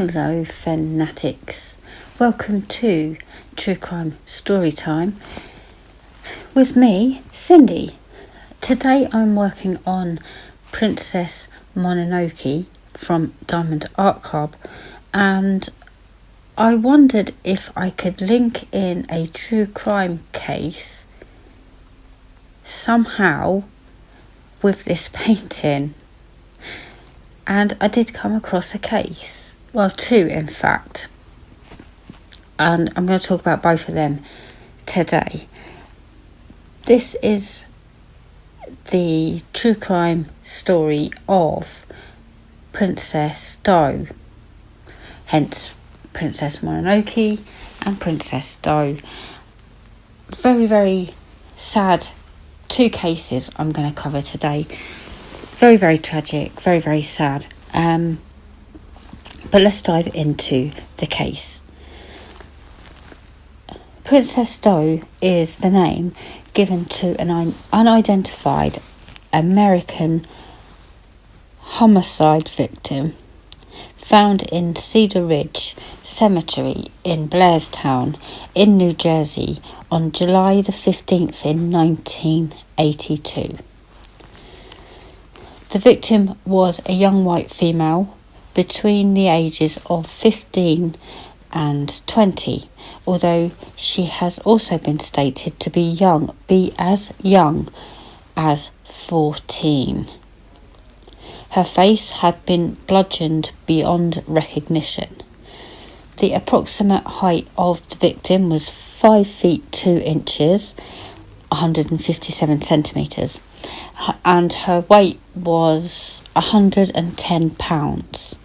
Hello fanatics, welcome to True Crime Storytime with me, Cindy. Today I'm working on Princess Mononoke from Diamond Art Club, and I wondered if I could link in a true crime case somehow with this painting. And I did come across a case. Well, two in fact. And I'm going to talk about both of them today. This is the true crime story of Princess Do. Hence Princess Mononoke and Princess Do. Very, very sad two cases I'm going to cover today. Very, very tragic, very, very sad. But let's dive into the case. Princess Do is the name given to an unidentified American homicide victim found in Cedar Ridge Cemetery in Blairstown in New Jersey on July the 15th in 1982. The victim was a young white female between the ages of 15 and 20, although she has also been stated to be as young as 14. Her face had been bludgeoned beyond recognition. The approximate height of the victim was 5 feet 2 inches, 157 centimetres, and her weight was 110 pounds,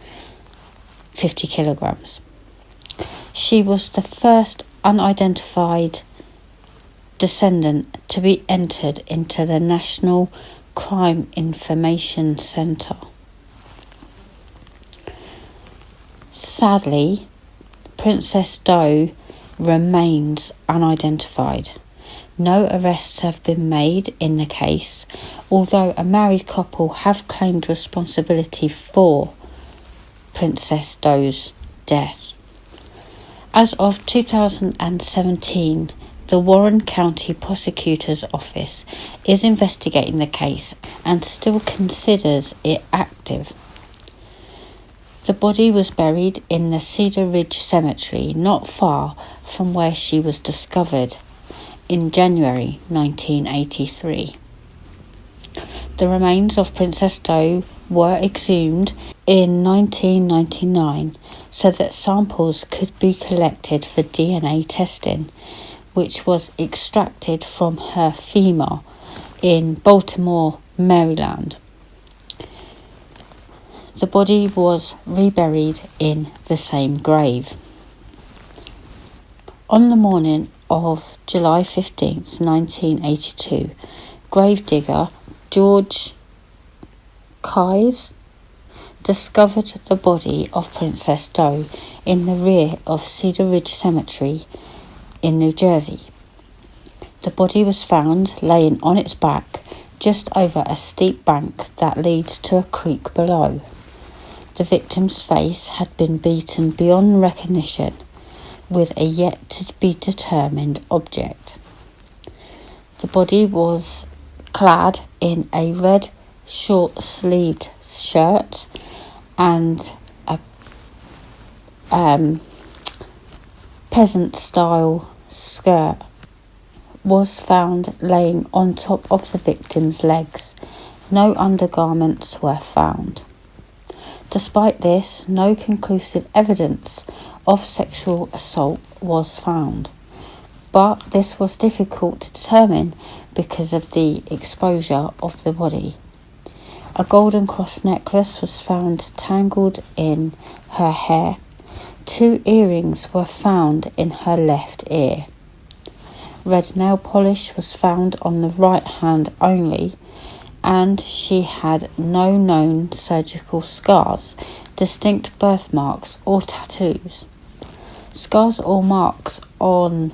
50 kilograms. She was the first unidentified descendant to be entered into the National Crime Information Centre. Sadly, Princess Do remains unidentified. No arrests have been made in the case, although a married couple have claimed responsibility for Princess Do's death. As of 2017, the Warren County Prosecutor's Office is investigating the case and still considers it active. The body was buried in the Cedar Ridge Cemetery, not far from where she was discovered in January 1983. The remains of Princess Do were exhumed in 1999 so that samples could be collected for DNA testing, which was extracted from her femur in Baltimore, Maryland. The body was reburied in the same grave. On the morning of July 15th, 1982, gravedigger George Keyes discovered the body of Princess Do in the rear of Cedar Ridge Cemetery in New Jersey. The body was found laying on its back just over a steep bank that leads to a creek below. The victim's face had been beaten beyond recognition with a yet to be determined object. The body was clad in a red short-sleeved shirt and a peasant-style skirt was found laying on top of the victim's legs. No undergarments were found. Despite this, no conclusive evidence of sexual assault was found, but this was difficult to determine because of the exposure of the body. A golden cross necklace was found tangled in her hair. 2 earrings were found in her left ear. Red nail polish was found on the right hand only, and she had no known surgical scars, distinct birthmarks or tattoos. Scars or marks on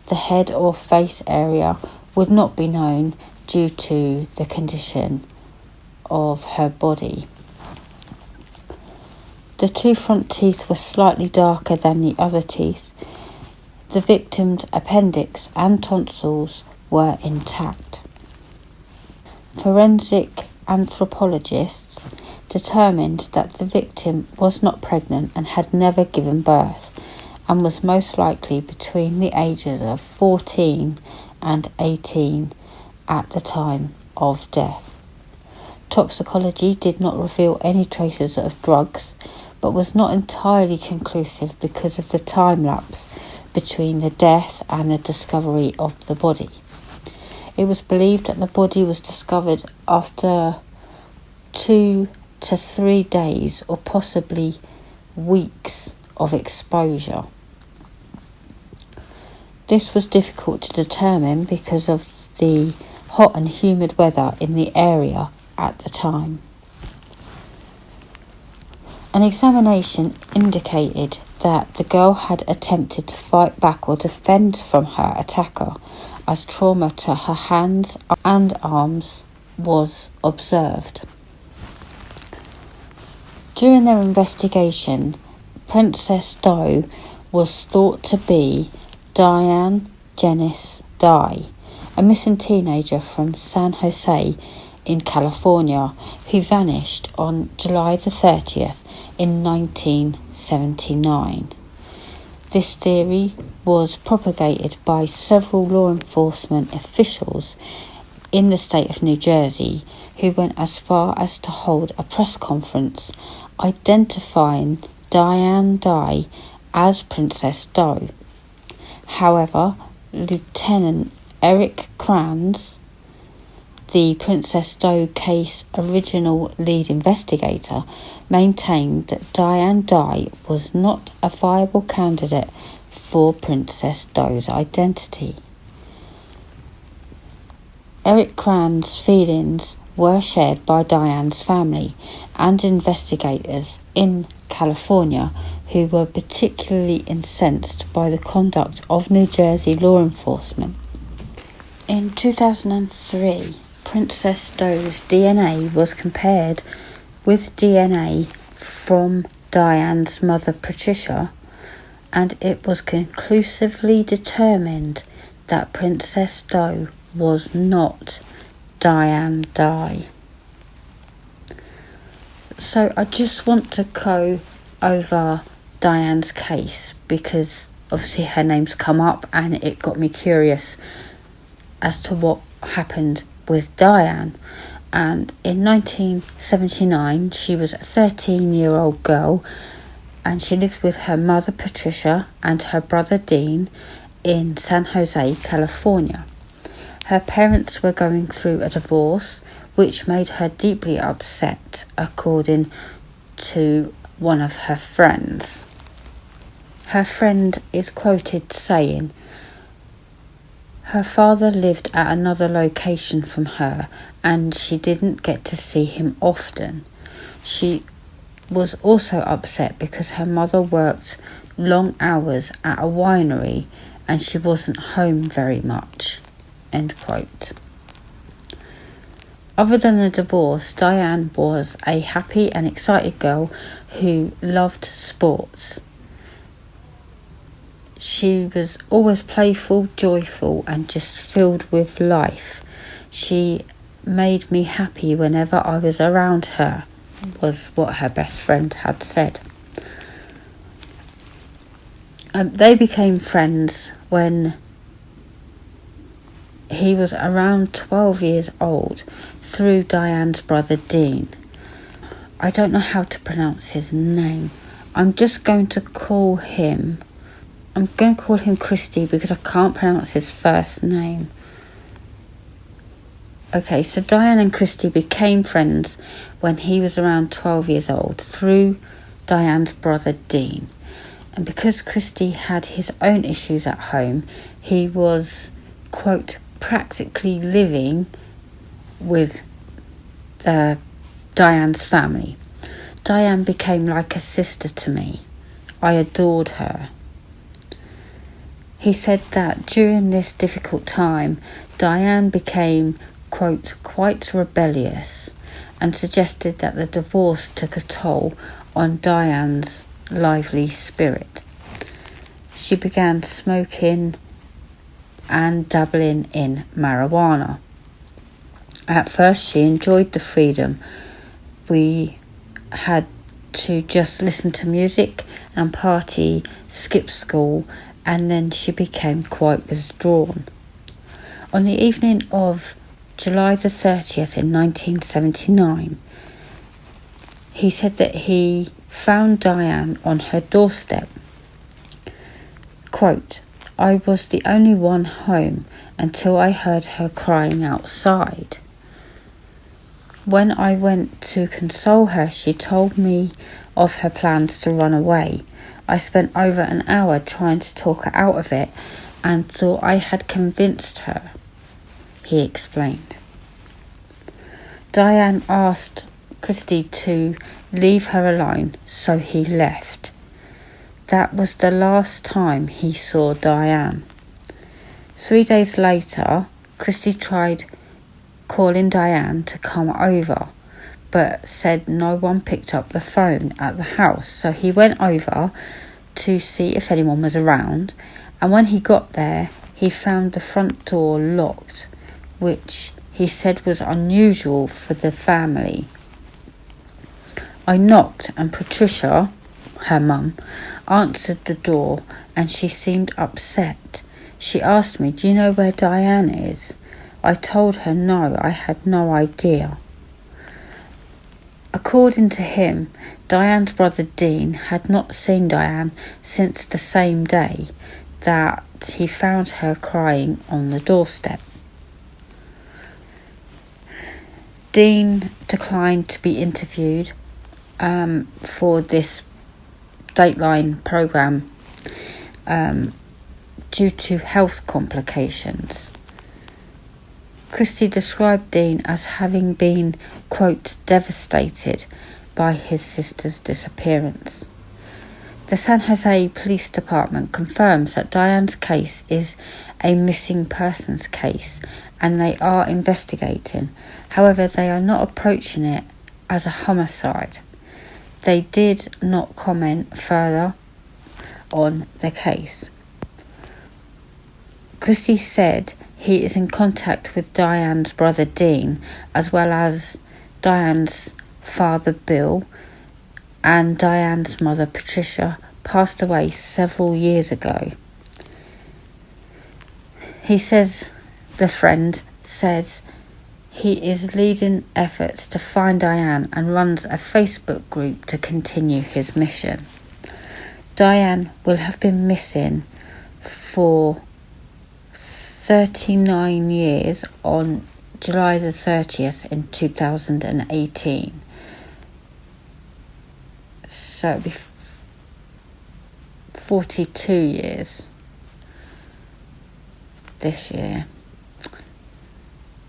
the head or face area would not be known due to the condition of her body. The two front teeth were slightly darker than the other teeth. The victim's appendix and tonsils were intact. Forensic anthropologists determined that the victim was not pregnant and had never given birth, and was most likely between the ages of 14 and 18 at the time of death. Toxicology did not reveal any traces of drugs, but was not entirely conclusive because of the time lapse between the death and the discovery of the body. It was believed that the body was discovered after 2 to 3 days or possibly weeks of exposure. This was difficult to determine because of the hot and humid weather in the area at the time. An examination indicated that the girl had attempted to fight back or defend from her attacker, as trauma to her hands and arms was observed. During their investigation, Princess Doe was thought to be Diane Janice Dye, a missing teenager from San Jose in California who vanished on July the 30th in 1979. This theory was propagated by several law enforcement officials in the state of New Jersey, who went as far as to hold a press conference identifying Diane Dye as Princess Doe. However, Lieutenant Eric Kranz, the Princess Doe case original lead investigator, maintained that Diane Dye was not a viable candidate for Princess Doe's identity. Eric Kranz's feelings were shared by Diane's family and investigators in California, who were particularly incensed by the conduct of New Jersey law enforcement. In 2003, Princess Doe's DNA was compared with DNA from Diane's mother, Patricia, and it was conclusively determined that Princess Doe was not Diane Dye. So I just want to go over Diane's case because obviously her name's come up and it got me curious as to what happened with Diane. And in 1979 she was a 13-year-old girl, and she lived with her mother Patricia and her brother Dean in San Jose, California. Her parents were going through a divorce, which made her deeply upset, according to one of her friends. Her friend is quoted saying, "Her father lived at another location from her and she didn't get to see him often. She was also upset because her mother worked long hours at a winery and she wasn't home very much." End quote. Other than the divorce, Diane was a happy and excited girl who loved sports. She was always playful, joyful, and just filled with life. She made me happy whenever I was around her, was what her best friend had said. They became friends when he was around 12 years old through Diane's brother Dean. I don't know how to pronounce his name. I'm going to call him Christy because I can't pronounce his first name. Okay, so Diane and Christy became friends when he was around 12 years old through Diane's brother Dean. And because Christy had his own issues at home, he was, quote, practically living with Diane's family. Diane became like a sister to me. I adored her. He said that during this difficult time, Diane became, quote, quite rebellious and suggested that the divorce took a toll on Diane's lively spirit. She began smoking and dabbling in marijuana. At first she enjoyed the freedom. We had to just listen to music and party, skip school, and then she became quite withdrawn. On the evening of July the 30th in 1979, he said that he found Diane on her doorstep. Quote, "I was the only one home until I heard her crying outside. When I went to console her, she told me of her plans to run away. I spent over an hour trying to talk her out of it and thought I had convinced her," he explained. Diane asked Christy to leave her alone, so he left. That was the last time he saw Diane. 3 days later, Christy tried calling Diane to come over, but said no one picked up the phone at the house, so he went over to see if anyone was around, and when he got there, he found the front door locked, which he said was unusual for the family. "I knocked and Patricia, her mum, answered the door and she seemed upset. She asked me, 'Do you know where Diane is?' I told her no, I had no idea." According to him, Diane's brother Dean had not seen Diane since the same day that he found her crying on the doorstep. Dean declined to be interviewed for this Dateline programme due to health complications. Christy described Dean as having been, quote, "devastated" by his sister's disappearance. The San Jose Police Department confirms that Diane's case is a missing persons case and they are investigating. However, they are not approaching it as a homicide. They did not comment further on the case. Christy said he is in contact with Diane's brother Dean, as well as Diane's father Bill, and Diane's mother Patricia passed away several years ago. He says, the friend says, he is leading efforts to find Diane and runs a Facebook group to continue his mission. Diane will have been missing for 39 years on July the 30th in 2018. So it'll be 42 years this year.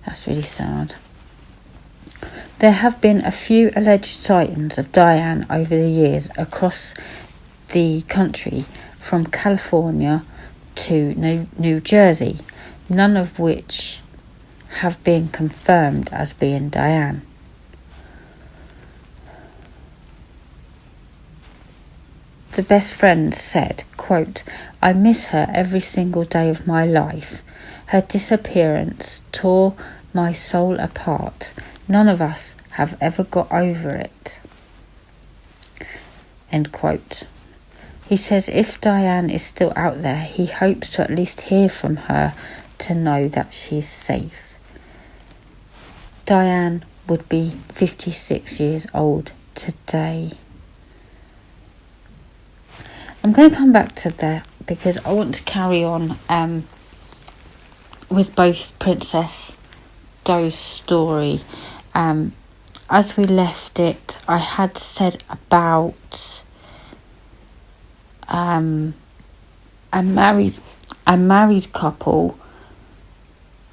That's really sad. There have been a few alleged sightings of Diane over the years across the country, from California to New Jersey, none of which have been confirmed as being Diane. The best friend said, quote, "I miss her every single day of my life. Her disappearance tore my soul apart. None of us have ever got over it." End quote. He says if Diane is still out there, he hopes to at least hear from her to know that she's safe. Diane would be 56 years old today. I'm going to come back to that because I want to carry on with both Princess Do's story. As we left it, I had said about a married couple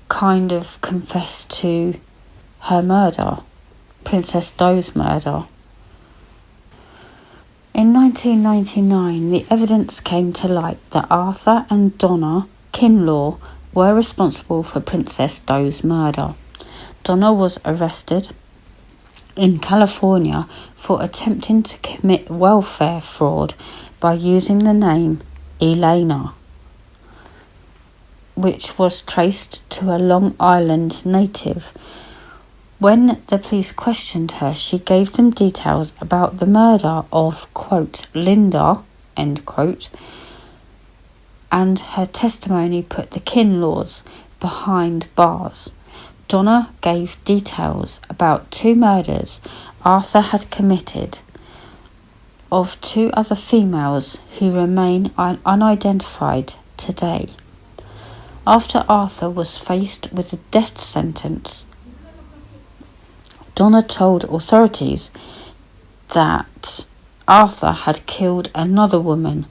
kind of confessed to her murder, Princess Do's murder. In 1999, the evidence came to light that Arthur and Donna Kinlaw were responsible for Princess Do's murder. Donna was arrested in California for attempting to commit welfare fraud by using the name Elena, which was traced to a Long Island native. When the police questioned her, she gave them details about the murder of, quote, Linda, end quote, and her testimony put the Kinlaws behind bars. Donna gave details about 2 murders Arthur had committed of 2 other females who remain unidentified today. After Arthur was faced with a death sentence, Donna told authorities that Arthur had killed another woman,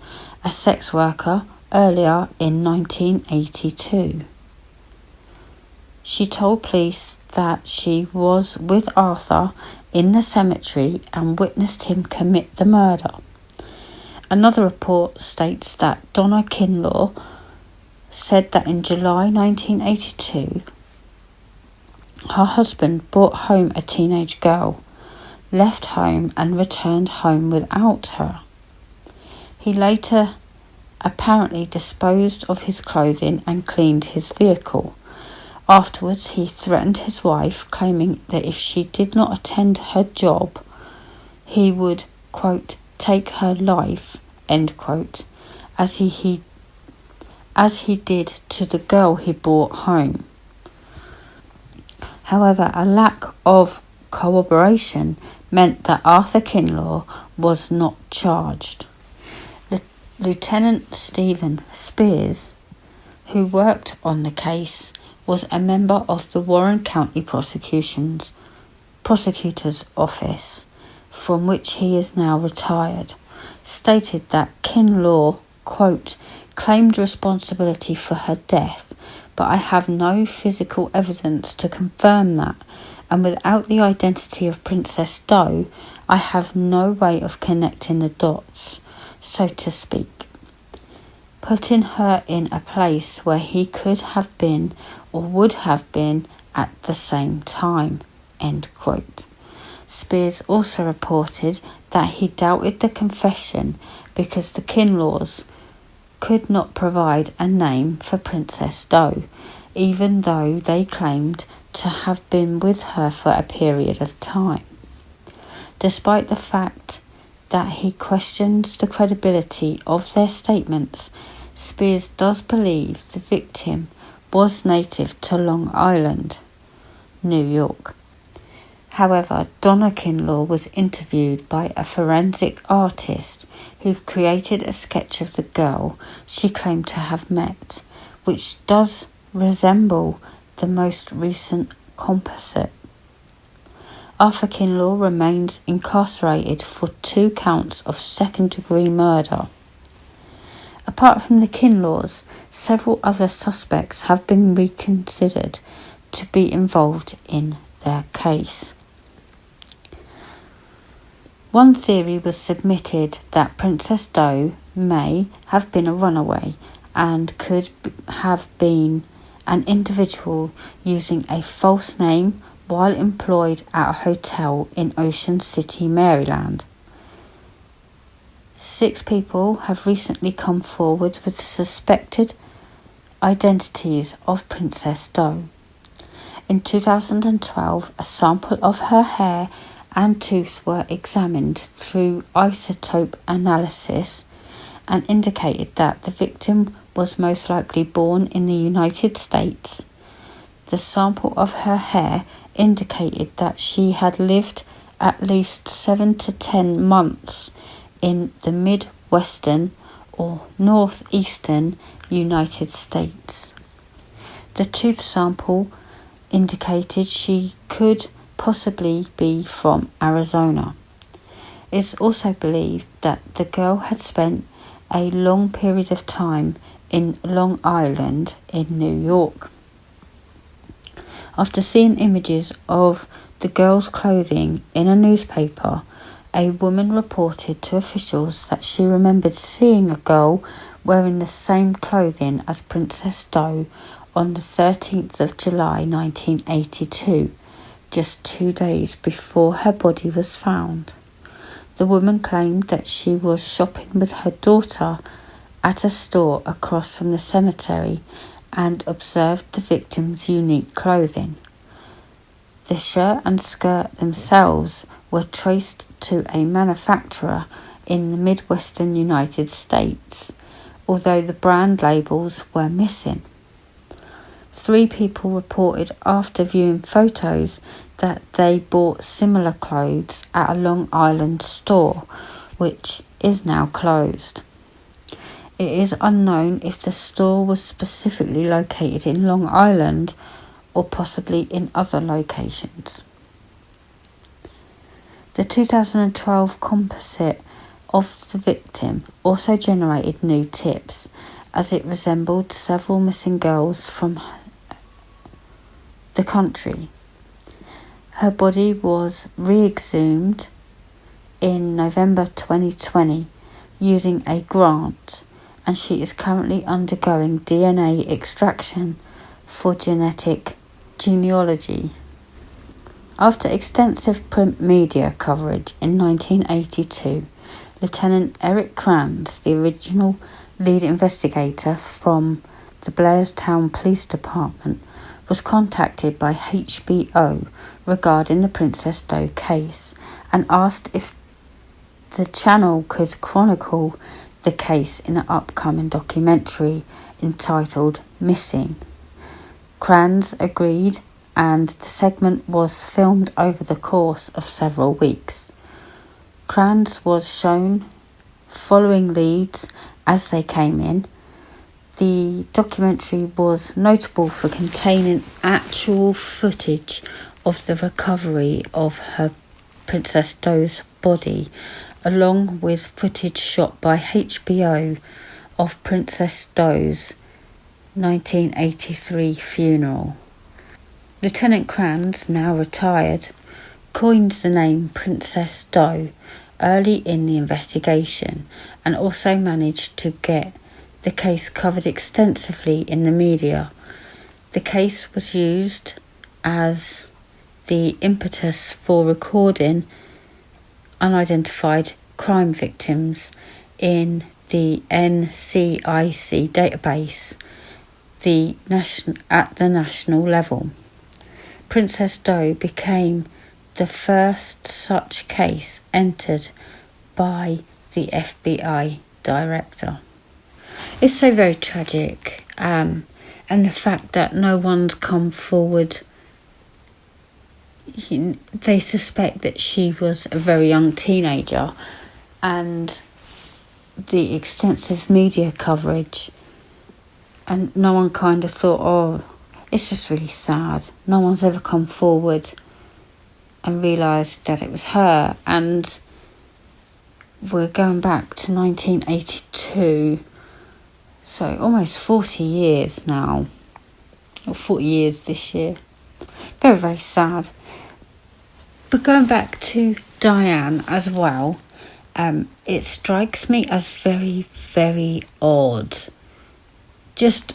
a sex worker, earlier in 1982. She told police that she was with Arthur in the cemetery and witnessed him commit the murder. Another report states that Donna Kinlaw said that in July 1982, her husband brought home a teenage girl, left home and returned home without her. He later apparently disposed of his clothing and cleaned his vehicle. Afterwards, he threatened his wife, claiming that if she did not attend her job, he would, quote, take her life, end quote, as he did to the girl he brought home. However, a lack of corroboration meant that Arthur Kinlaw was not charged. Lieutenant Stephen Spears, who worked on the case, was a member of the Warren County Prosecutor's Office, from which he is now retired, stated that Kinlaw, quote, claimed responsibility for her death, but I have no physical evidence to confirm that, and without the identity of Princess Doe, I have no way of connecting the dots, so to speak, putting her in a place where he could have been or would have been at the same time, end quote. Spears also reported that he doubted the confession because the Kinlaws could not provide a name for Princess Doe, even though they claimed to have been with her for a period of time. Despite the fact that he questions the credibility of their statements, Spears does believe the victim was native to Long Island, New York. However, Donna Kinlaw was interviewed by a forensic artist who created a sketch of the girl she claimed to have met, which does resemble the most recent composite. Arthur Kinlaw remains incarcerated for 2 counts of second-degree murder. Apart from the Kinlaws, several other suspects have been reconsidered to be involved in their case. One theory was submitted that Princess Doe may have been a runaway and could have been an individual using a false name while employed at a hotel in Ocean City, Maryland. 6 people have recently come forward with suspected identities of Princess Doe. In 2012, a sample of her hair and tooth were examined through isotope analysis and indicated that the victim was most likely born in the United States. The sample of her hair indicated that she had lived at least 7 to 10 months in the Midwestern or Northeastern United States. The tooth sample indicated she could possibly be from Arizona. It's also believed that the girl had spent a long period of time in Long Island in New York. After seeing images of the girl's clothing in a newspaper, a woman reported to officials that she remembered seeing a girl wearing the same clothing as Princess Doe on the 13th of July 1982, just 2 days before her body was found. The woman claimed that she was shopping with her daughter at a store across from the cemetery and observed the victim's unique clothing. The shirt and skirt themselves were traced to a manufacturer in the Midwestern United States, although the brand labels were missing. 3 people reported after viewing photos that they bought similar clothes at a Long Island store, which is now closed. It is unknown if the store was specifically located in Long Island or possibly in other locations. The 2012 composite of the victim also generated new tips, as it resembled several missing girls from the country. Her body was re-exhumed in November 2020 using a grant, and she is currently undergoing DNA extraction for genetic genealogy. After extensive print media coverage in 1982, Lieutenant Eric Kranz, the original lead investigator from the Blairstown Police Department, was contacted by HBO regarding the Princess Doe case and asked if the channel could chronicle the case in an upcoming documentary entitled Missing. Kranz agreed, and the segment was filmed over the course of several weeks. Kranz was shown following leads as they came in. The documentary was notable for containing actual footage of the recovery of her Princess Doe's body, along with footage shot by HBO of Princess Doe's 1983 funeral. Lieutenant Kranz, now retired, coined the name Princess Doe early in the investigation and also managed to get the case covered extensively in the media. The case was used as the impetus for recording unidentified crime victims in the NCIC database at the national level. Princess Doe became the first such case entered by the FBI director. It's so very tragic, and the fact that no one's come forward. They suspect that she was a very young teenager, and the extensive media coverage, and no one kind of thought, oh, it's just really sad. No one's ever come forward and realised that it was her. And we're going back to 1982, so almost 40 years now, or 40 years this year. Very, very sad. But going back to Diane as well, it strikes me as very, very odd. Just,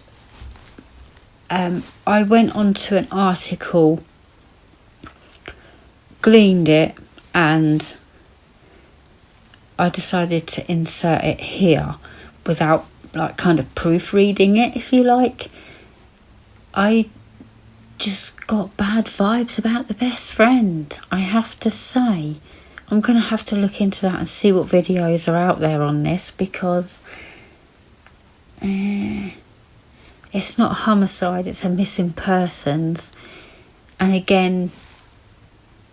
I went onto an article, gleaned it, and I decided to insert it here without kind of proofreading it, if you like. I just got bad vibes about the best friend, I have to say. I'm going to have to look into that and see what videos are out there on this, because it's not a homicide, it's a missing persons. And again,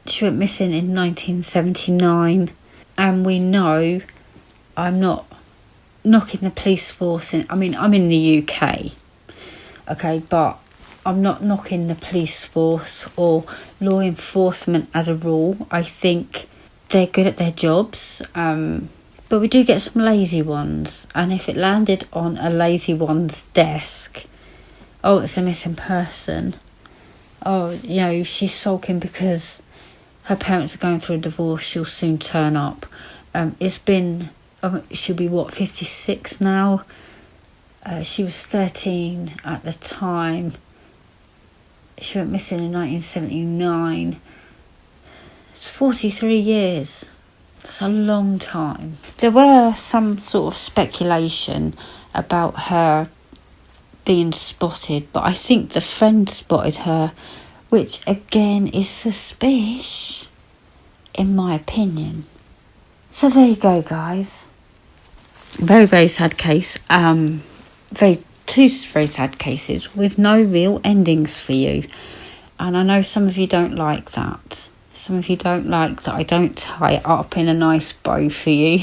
she went missing in 1979, and we know, I'm not knocking the police force I'm in the UK, okay, but I'm not knocking the police force or law enforcement as a rule. I think they're good at their jobs, but we do get some lazy ones, and if it landed on a lazy one's desk, oh, it's a missing person, oh, she's sulking because her parents are going through a divorce, she'll soon turn up. It's been, she'll be 56 now. She was 13 at the time. She went missing in 1979. 43 years. That's a long time. There were some sort of speculation about her being spotted, but I think the friend spotted her, which again is suspicious, in my opinion. So there you go, guys. Very, very sad case. Two very sad cases with no real endings for you. And I know some of you don't like that. Some of you don't like that I don't tie it up in a nice bow for you.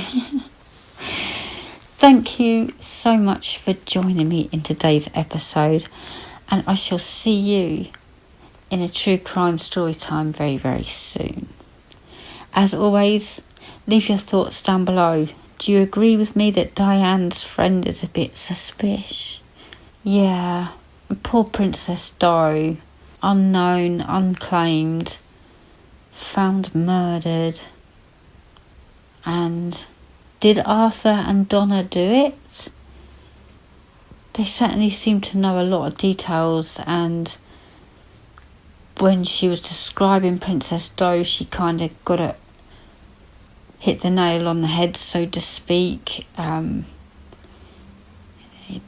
Thank you so much for joining me in today's episode. And I shall see you in a true crime story time very, very soon. As always, leave your thoughts down below. Do you agree with me that Diane's friend is a bit suspicious? Yeah, poor Princess Di, unknown, unclaimed, found murdered. And did Arthur and Donna do it? They certainly seem to know a lot of details, and when she was describing Princess Di, she kind of got it, hit the nail on the head, so to speak.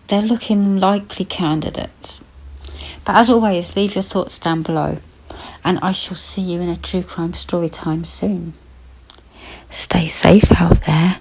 They're looking likely candidates. But as always, leave your thoughts down below, and I shall see you in a true crime story time soon. Stay safe out there.